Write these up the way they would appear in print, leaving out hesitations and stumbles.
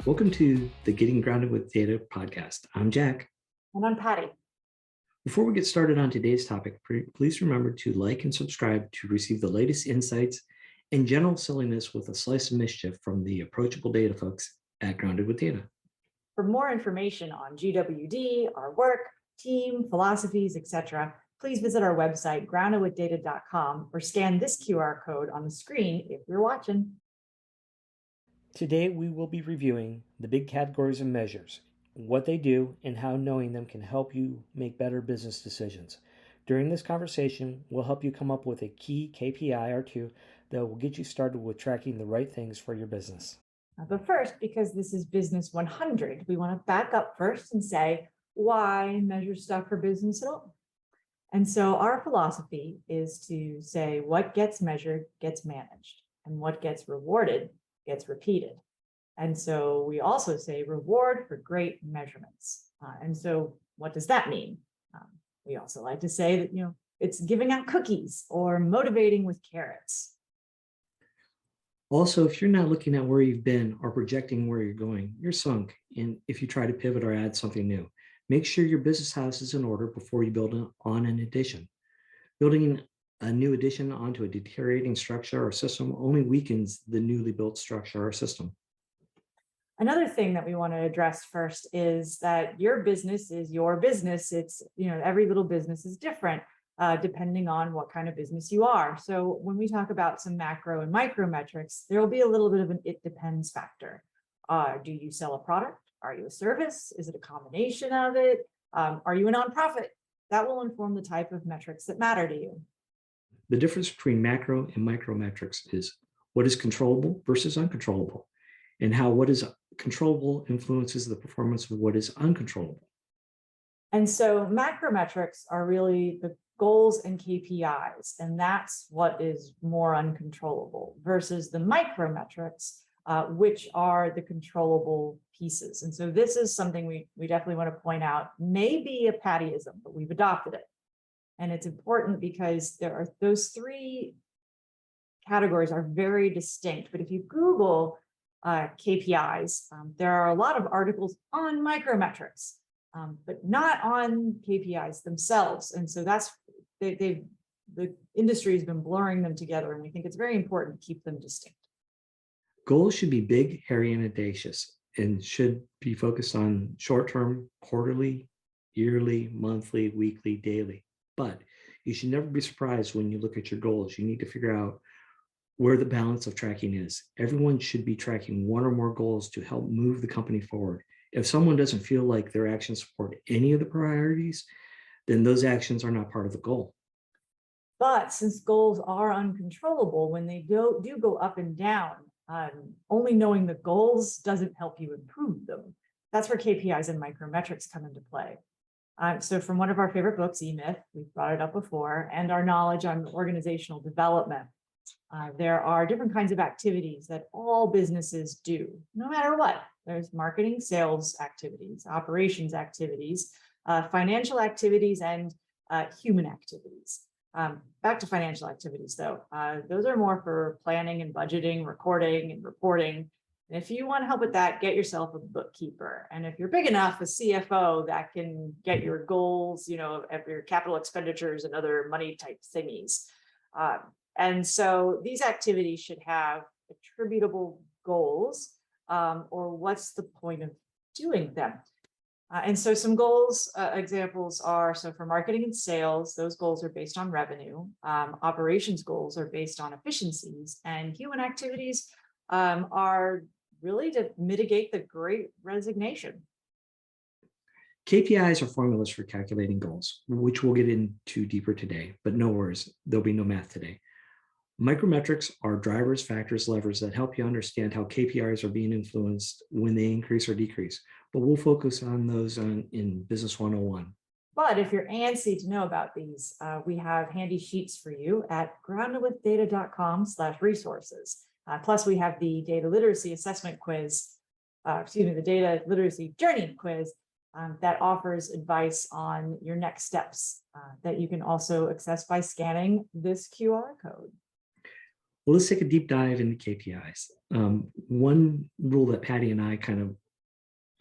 Welcome to the Getting Grounded with Data podcast. I'm Jack. And I'm Patty. Before we get started on today's topic, please remember to like and subscribe to receive the latest insights and general silliness with a slice of mischief from the approachable data folks at Grounded with Data. For more information on GWD, our work, team, philosophies, etc., please visit our website, groundedwithdata.com, or scan this QR code on the screen if you're watching. Today, we will be reviewing the big categories of measures, what they do, and how knowing them can help you make better business decisions. During this conversation, we'll help you come up with a key KPI or two that will get you started with tracking the right things for your business. But first, because this is Business 100, we want to back up first and say, why measure stuff for business at all? And so our philosophy is to say what gets measured gets managed, and what gets rewarded gets repeated. And so we also say reward for great measurements. And so what does that mean? We also like to say that, it's giving out cookies or motivating with carrots. Also, if you're not looking at where you've been or projecting where you're going, you're sunk. And if you try to pivot or add something new, make sure your business house is in order before you build on an addition. Building a new addition onto a deteriorating structure or system only weakens the newly built structure or system. Another thing that we want to address first is that your business is your business. It's, every little business is different depending on what kind of business you are. So when we talk about some macro and micro metrics, there will be a little bit of an it depends factor. Do you sell a product? Are you a service? Is it a combination of it? Are you a nonprofit? That will inform the type of metrics that matter to you. The difference between macro and micro metrics is what is controllable versus uncontrollable, and how what is controllable influences the performance of what is uncontrollable. And so macro metrics are really the goals and KPIs, and that's what is more uncontrollable versus the micro metrics, which are the controllable pieces. And so this is something we definitely want to point out may be a Pattyism, but we've adopted it. And it's important because there are those three categories are very distinct. But if you Google KPIs, there are a lot of articles on micrometrics, but not on KPIs themselves. And so that's the industry has been blurring them together, and we think it's very important to keep them distinct. Goals should be big, hairy, and audacious, and should be focused on short-term, quarterly, yearly, monthly, weekly, daily. But you should never be surprised when you look at your goals. You need to figure out where the balance of tracking is. Everyone should be tracking one or more goals to help move the company forward. If someone doesn't feel like their actions support any of the priorities, then those actions are not part of the goal. But since goals are uncontrollable, when they do go up and down, only knowing the goals doesn't help you improve them. That's where KPIs and micrometrics come into play. So from one of our favorite books, E-Myth, we've brought it up before, and our knowledge on organizational development, there are different kinds of activities that all businesses do, no matter what. There's marketing, sales activities, operations activities, financial activities, and human activities. Back to financial activities, though. Those are more for planning and budgeting, recording and reporting. And if you want to help with that, get yourself a bookkeeper. And if you're big enough, a CFO that can get your goals, of your capital expenditures and other money type thingies. And so these activities should have attributable goals, or what's the point of doing them? And so some goals examples are, so for marketing and sales, those goals are based on revenue. Operations goals are based on efficiencies, and human activities are really to mitigate the Great Resignation. KPIs are formulas for calculating goals, which we'll get into deeper today, but no worries, there'll be no math today. Micrometrics are drivers, factors, levers that help you understand how KPIs are being influenced when they increase or decrease, but we'll focus on those in Business 101. But if you're antsy to know about these, we have handy sheets for you at groundedwithdata.com/resources. Plus, we have the data literacy assessment quiz, the data literacy journey quiz that offers advice on your next steps that you can also access by scanning this QR code. Well, let's take a deep dive into KPIs. One rule that Patty and I kind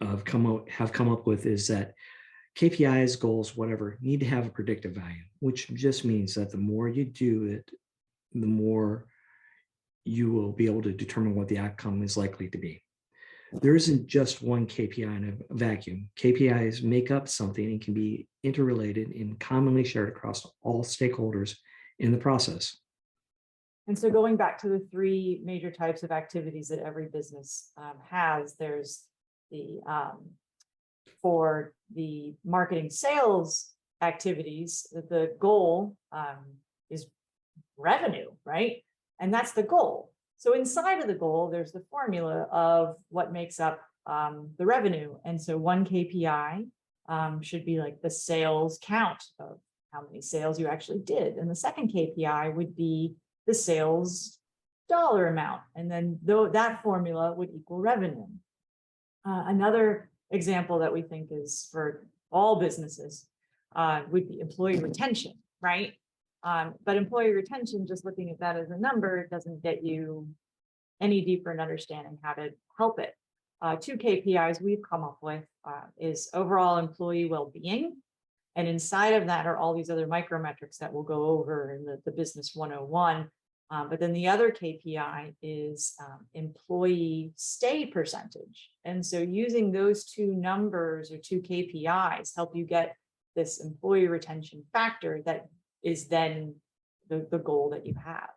of have come up with is that KPIs, goals, whatever, need to have a predictive value, which just means that the more you do it, the more you will be able to determine what the outcome is likely to be. There isn't just one KPI in a vacuum. KPIs make up something and can be interrelated and commonly shared across all stakeholders in the process. And so going back to the three major types of activities that every business has, there's the for the marketing sales activities, the goal is revenue, right? And that's the goal. So inside of the goal, there's the formula of what makes up the revenue. And so one KPI should be like the sales count of how many sales you actually did. And the second KPI would be the sales dollar amount. And then that formula would equal revenue. Another example that we think is for all businesses would be employee retention, right? But employee retention, just looking at that as a number, doesn't get you any deeper in understanding how to help it. Two KPIs we've come up with is overall employee well-being. And inside of that are all these other micrometrics that we'll go over in the Business 101. But then the other KPI is employee stay percentage. And so using those two numbers or two KPIs help you get this employee retention factor that is then the goal that you have.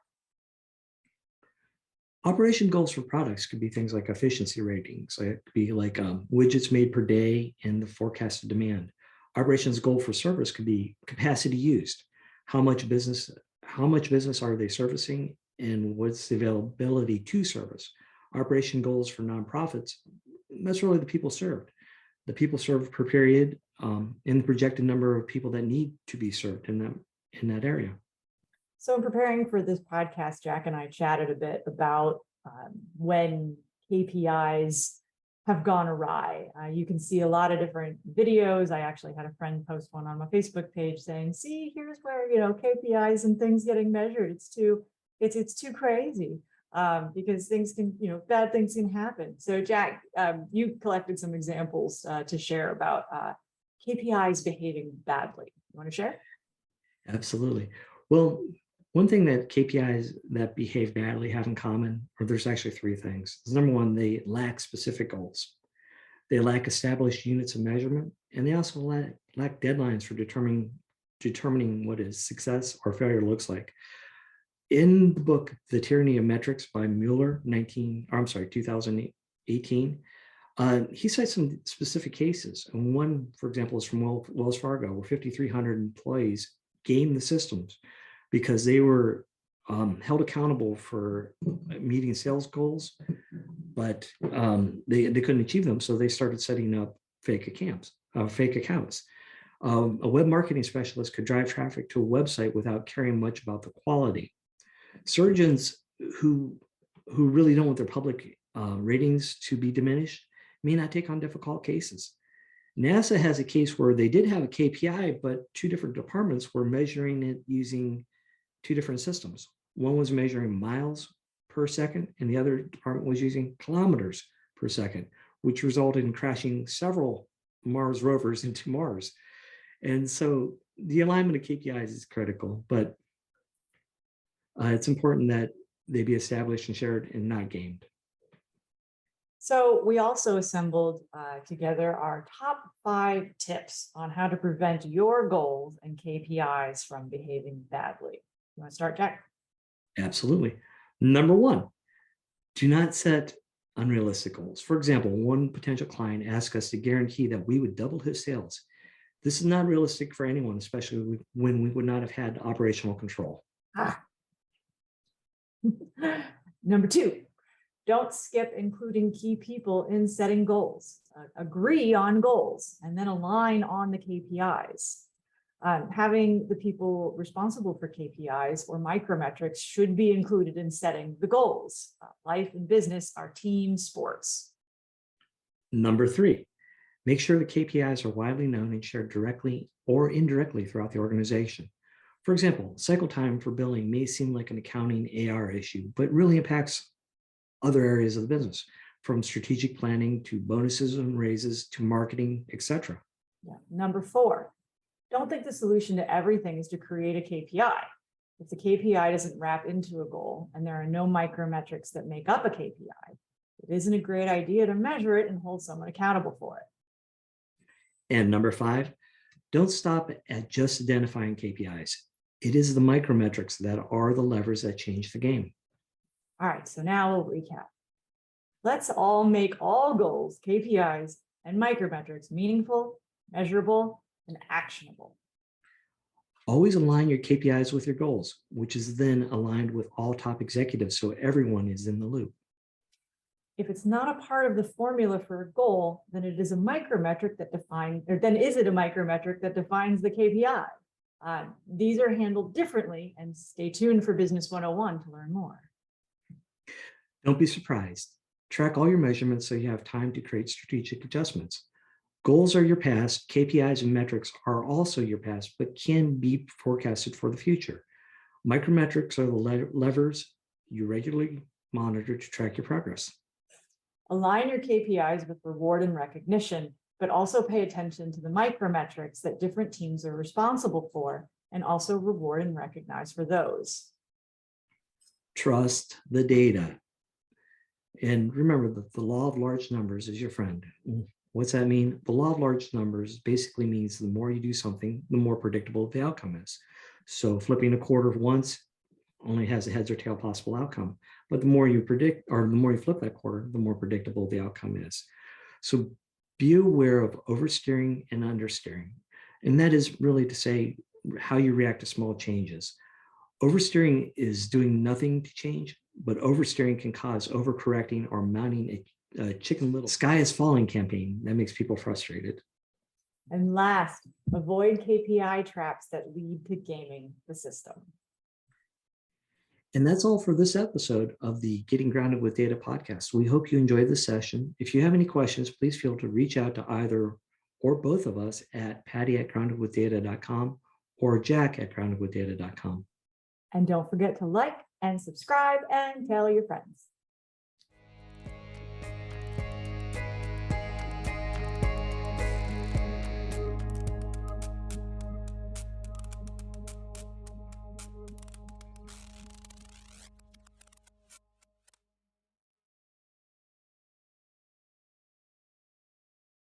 Operation goals for products could be things like efficiency ratings. It could be like widgets made per day and the forecasted demand. Operations goal for service could be capacity used. How much business are they servicing, and what's the availability to service? Operation goals for nonprofits, that's really the people served. The people served per period, and the projected number of people that need to be served in that area. So in preparing for this podcast, Jack and I chatted a bit about when KPIs have gone awry. You can see a lot of different videos. I actually had a friend post one on my Facebook page saying, see, here's where, KPIs and things getting measured. It's too crazy because things can, bad things can happen. So Jack, you collected some examples to share about KPIs behaving badly. You want to share? Absolutely. Well, one thing that KPIs that behave badly have in common, or there's actually three things. Number one, they lack specific goals. They lack established units of measurement, and they also lack deadlines for determining what is success or failure looks like. In the book, The Tyranny of Metrics by Mueller, 2018, he cites some specific cases. And one, for example, is from Wells Fargo, where 5,300 employees gamed the systems because they were held accountable for meeting sales goals, but they couldn't achieve them. So they started setting up fake accounts. A web marketing specialist could drive traffic to a website without caring much about the quality. Surgeons who really don't want their public ratings to be diminished may not take on difficult cases. NASA has a case where they did have a KPI, but two different departments were measuring it using two different systems. One was measuring miles per second, and the other department was using kilometers per second, which resulted in crashing several Mars rovers into Mars. And so the alignment of KPIs is critical, but it's important that they be established and shared and not gamed. So we also assembled together our top 5 tips on how to prevent your goals and KPIs from behaving badly. You want to start, Jack? Absolutely. Number 1, do not set unrealistic goals. For example, one potential client asked us to guarantee that we would double his sales. This is not realistic for anyone, especially when we would not have had operational control. Number 2, don't skip including key people in setting goals. Agree on goals and then align on the KPIs. Having the people responsible for KPIs or micrometrics should be included in setting the goals. Life and business are team sports. Number 3, make sure the KPIs are widely known and shared directly or indirectly throughout the organization. For example, cycle time for billing may seem like an accounting AR issue, but really impacts other areas of the business, from strategic planning to bonuses and raises to marketing, etc. Yeah. Number 4, don't think the solution to everything is to create a KPI. If the KPI doesn't wrap into a goal and there are no micrometrics that make up a KPI, it isn't a great idea to measure it and hold someone accountable for it. And number 5, don't stop at just identifying KPIs. It is the micrometrics that are the levers that change the game. All right, so now we'll recap. Let's all make all goals, KPIs, and micrometrics meaningful, measurable, and actionable. Always align your KPIs with your goals, which is then aligned with all top executives so everyone is in the loop. If it's not a part of the formula for a goal, then it is a micrometric that defines, or then is it a micrometric that defines the KPI? These are handled differently, and stay tuned for Business 101 to learn more. Don't be surprised. Track all your measurements so you have time to create strategic adjustments. Goals are your past, KPIs and metrics are also your past, but can be forecasted for the future. Micrometrics are the levers you regularly monitor to track your progress. Align your KPIs with reward and recognition, but also pay attention to the micrometrics that different teams are responsible for, and also reward and recognize for those. Trust the data. And remember that the law of large numbers is your friend. What's that mean? The law of large numbers basically means the more you do something, the more predictable the outcome is. So flipping a quarter once only has a heads or tail possible outcome. But the more you predict, or the more you flip that quarter, the more predictable the outcome is. So be aware of oversteering and understeering. And that is really to say how you react to small changes. Oversteering is doing nothing to change, but oversteering can cause overcorrecting or mounting a chicken little sky is falling campaign that makes people frustrated. And last, avoid KPI traps that lead to gaming the system. And that's all for this episode of the Getting Grounded with Data podcast. We hope you enjoyed the session. If you have any questions, please feel to reach out to either or both of us at patty@groundedwithdata.com or jack@groundedwithdata.com. And don't forget to like and subscribe and tell your friends.